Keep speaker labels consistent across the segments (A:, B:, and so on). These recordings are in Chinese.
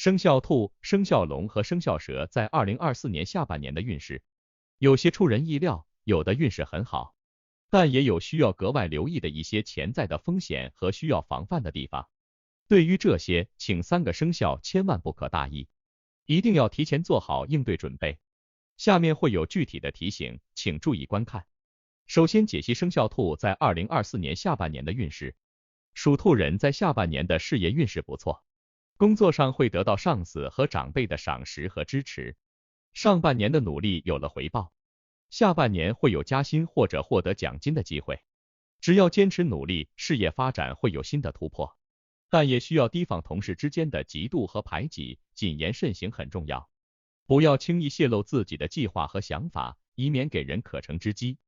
A: 生肖兔、生肖龙和生肖蛇在2024年下半年的运势，有些出人意料，有的运势很好，但也有需要格外留意的一些潜在的风险和需要防范的地方。对于这些，请3个生肖千万不可大意，一定要提前做好应对准备。下面会有具体的提醒，请注意观看。首先解析生肖兔在2024年下半年的运势。属兔人在下半年的事业运势不错，工作上会得到上司和长辈的赏识和支持，上半年的努力有了回报，下半年会有加薪或者获得奖金的机会。只要坚持努力，事业发展会有新的突破，但也需要提防同事之间的嫉妒和排挤，谨言慎行很重要，不要轻易泄露自己的计划和想法，以免给人可乘之机。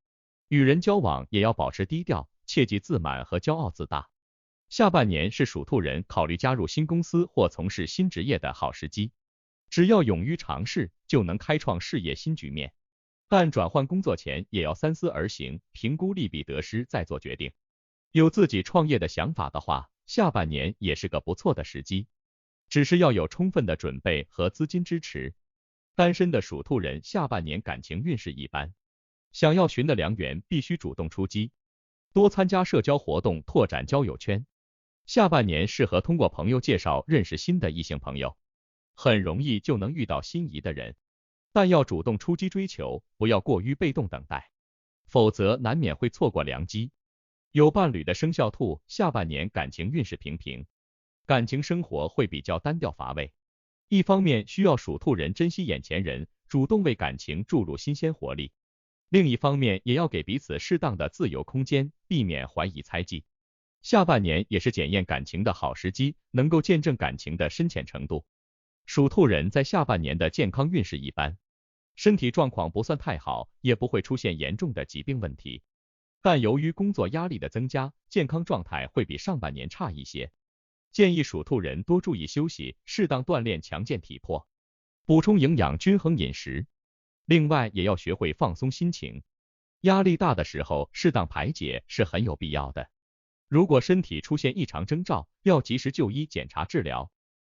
A: 与人交往也要保持低调，切忌自满和骄傲自大。下半年是属兔人考虑加入新公司或从事新职业的好时机，只要勇于尝试，就能开创事业新局面。但转换工作前也要三思而行，评估利弊得失再做决定。有自己创业的想法的话，下半年也是个不错的时机，只是要有充分的准备和资金支持。单身的属兔人下半年感情运势一般，想要寻的良缘必须主动出击，多参加社交活动，拓展交友圈。下半年适合通过朋友介绍认识新的异性朋友，很容易就能遇到心仪的人，但要主动出击追求，不要过于被动等待，否则难免会错过良机。有伴侣的生肖兔下半年感情运势平平，感情生活会比较单调乏味。一方面需要属兔人珍惜眼前人，主动为感情注入新鲜活力，另一方面也要给彼此适当的自由空间，避免怀疑猜忌。下半年也是检验感情的好时机，能够见证感情的深浅程度。属兔人在下半年的健康运势一般，身体状况不算太好，也不会出现严重的疾病问题，但由于工作压力的增加，健康状态会比上半年差一些。建议属兔人多注意休息，适当锻炼强健体魄，补充营养，均衡饮食。另外也要学会放松心情，压力大的时候适当排解是很有必要的。如果身体出现异常征兆，要及时就医检查治疗。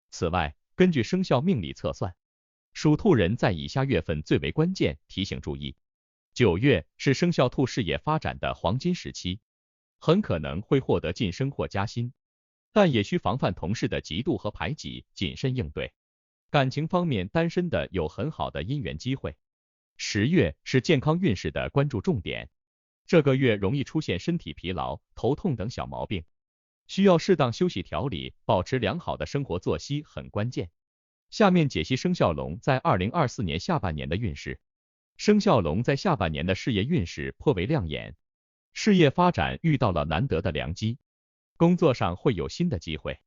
A: 此外，根据生肖命理测算，属兔人在以下月份最为关键，提醒注意。9月是生肖兔事业发展的黄金时期，很可能会获得晋升或加薪，但也需防范同事的嫉妒和排挤，谨慎应对。感情方面，单身的有很好的姻缘机会。10月是健康运势的关注重点，这个月容易出现身体疲劳、头痛等小毛病，需要适当休息调理，保持良好的生活作息很关键。下面解析生肖龙在2024年下半年的运势。生肖龙在下半年的事业运势颇为亮眼，事业发展遇到了难得的良机，工作上会有新的机会，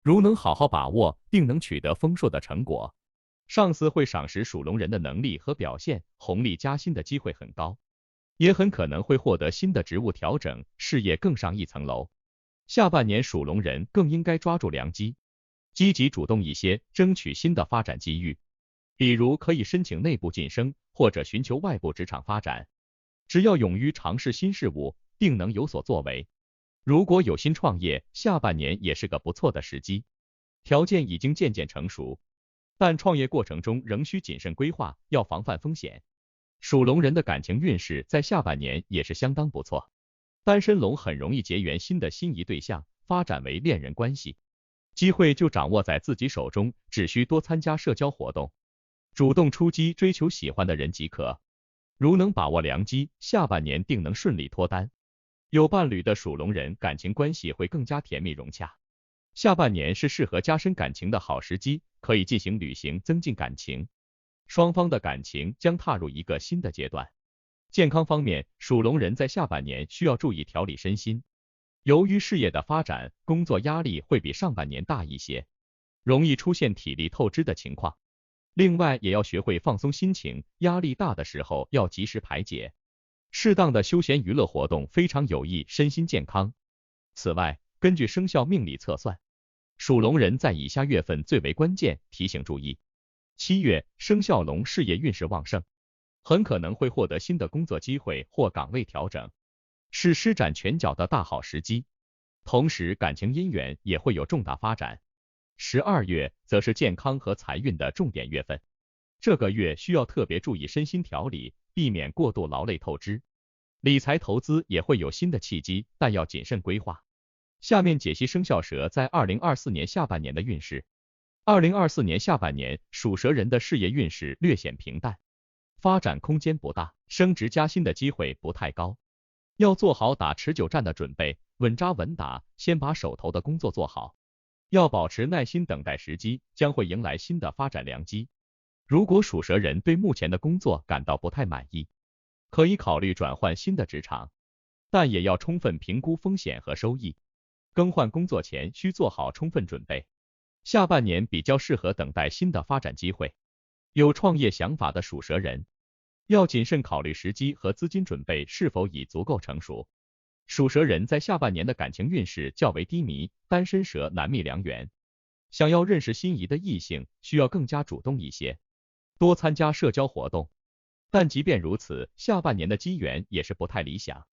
A: 如能好好把握，定能取得丰硕的成果。上司会赏识属龙人的能力和表现，红利加薪的机会很高，也很可能会获得新的职务调整，事业更上一层楼。下半年属龙人更应该抓住良机，积极主动一些，争取新的发展机遇，比如可以申请内部晋升，或者寻求外部职场发展。只要勇于尝试新事物，定能有所作为。如果有心创业，下半年也是个不错的时机，条件已经渐渐成熟，但创业过程中仍需谨慎规划，要防范风险。属龙人的感情运势在下半年也是相当不错，单身龙很容易结缘新的心仪对象，发展为恋人关系，机会就掌握在自己手中，只需多参加社交活动，主动出击，追求喜欢的人即可。如能把握良机，下半年定能顺利脱单。有伴侣的属龙人感情关系会更加甜蜜融洽，下半年是适合加深感情的好时机，可以进行旅行增进感情，双方的感情将踏入一个新的阶段。健康方面，属龙人在下半年需要注意调理身心，由于事业的发展，工作压力会比上半年大一些，容易出现体力透支的情况。另外也要学会放松心情，压力大的时候要及时排解，适当的休闲娱乐活动非常有益身心健康。此外，根据生肖命理测算，属龙人在以下月份最为关键，提醒注意。7月，生肖龙事业运势旺盛，很可能会获得新的工作机会或岗位调整，是施展拳脚的大好时机。同时感情姻缘也会有重大发展， 12月则是健康和财运的重点月份，这个月需要特别注意身心调理，避免过度劳累透支。理财投资也会有新的契机，但要谨慎规划。下面解析生肖蛇在2024年下半年的运势。2024年下半年，属蛇人的事业运势略显平淡，发展空间不大，升职加薪的机会不太高，要做好打持久战的准备，稳扎稳打，先把手头的工作做好。要保持耐心等待时机，将会迎来新的发展良机。如果属蛇人对目前的工作感到不太满意，可以考虑转换新的职场，但也要充分评估风险和收益。更换工作前需做好充分准备。下半年比较适合等待新的发展机会。有创业想法的属蛇人，要谨慎考虑时机和资金准备是否已足够成熟。属蛇人在下半年的感情运势较为低迷，单身蛇难觅良缘。想要认识心仪的异性，需要更加主动一些，多参加社交活动。但即便如此，下半年的机缘也是不太理想，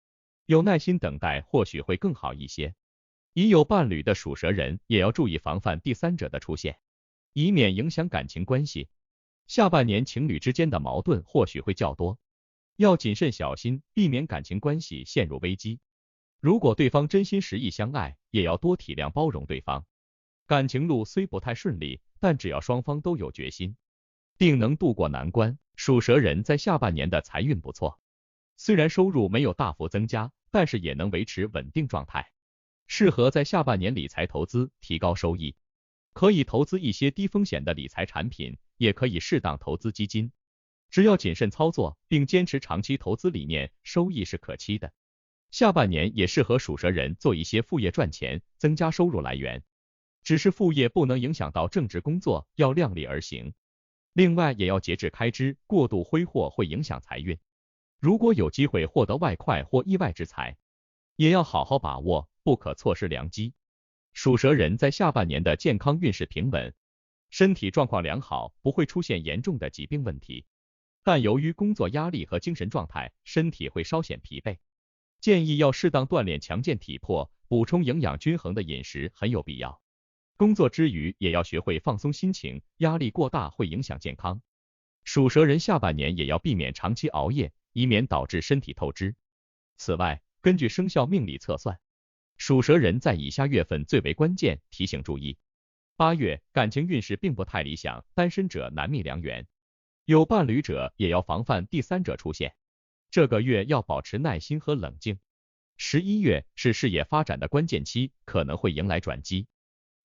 A: 有耐心等待或许会更好一些。已有伴侣的属蛇人也要注意防范第三者的出现，以免影响感情关系。下半年情侣之间的矛盾或许会较多，要谨慎小心，避免感情关系陷入危机。如果对方真心实意相爱，也要多体谅包容对方。感情路虽不太顺利，但只要双方都有决心，定能渡过难关。属蛇人在下半年的财运不错，虽然收入没有大幅增加，但是也能维持稳定状态，适合在下半年理财投资，提高收益。可以投资一些低风险的理财产品，也可以适当投资基金，只要谨慎操作，并坚持长期投资理念，收益是可期的。下半年也适合属蛇人做一些副业赚钱，增加收入来源。只是副业不能影响到正职工作，要量力而行。另外也要节制开支，过度挥霍会影响财运。如果有机会获得外快或意外之财，也要好好把握，不可错失良机。属蛇人在下半年的健康运势平稳，身体状况良好，不会出现严重的疾病问题。但由于工作压力和精神状态，身体会稍显疲惫，建议要适当锻炼强健体魄，补充营养均衡的饮食很有必要。工作之余也要学会放松心情，压力过大会影响健康。属蛇人下半年也要避免长期熬夜，以免导致身体透支。此外，根据生肖命理测算，属蛇人在以下月份最为关键，提醒注意。8月，感情运势并不太理想，单身者难觅良缘，有伴侣者也要防范第三者出现。这个月要保持耐心和冷静。11月是事业发展的关键期，可能会迎来转机。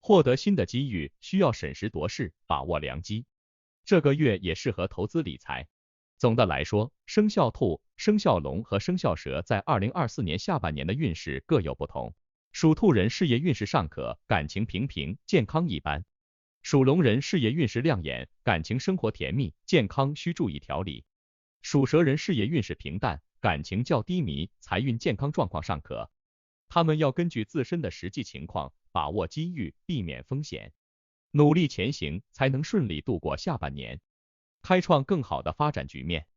A: 获得新的机遇需要审时度势，把握良机。这个月也适合投资理财。总的来说，生肖兔、生肖龙和生肖蛇在2024年下半年的运势各有不同。属兔人事业运势尚可，感情平平，健康一般。属龙人事业运势亮眼，感情生活甜蜜，健康需注意调理。属蛇人事业运势平淡，感情较低迷，财运健康状况尚可。他们要根据自身的实际情况，把握机遇，避免风险，努力前行，才能顺利度过下半年，开创更好的发展局面。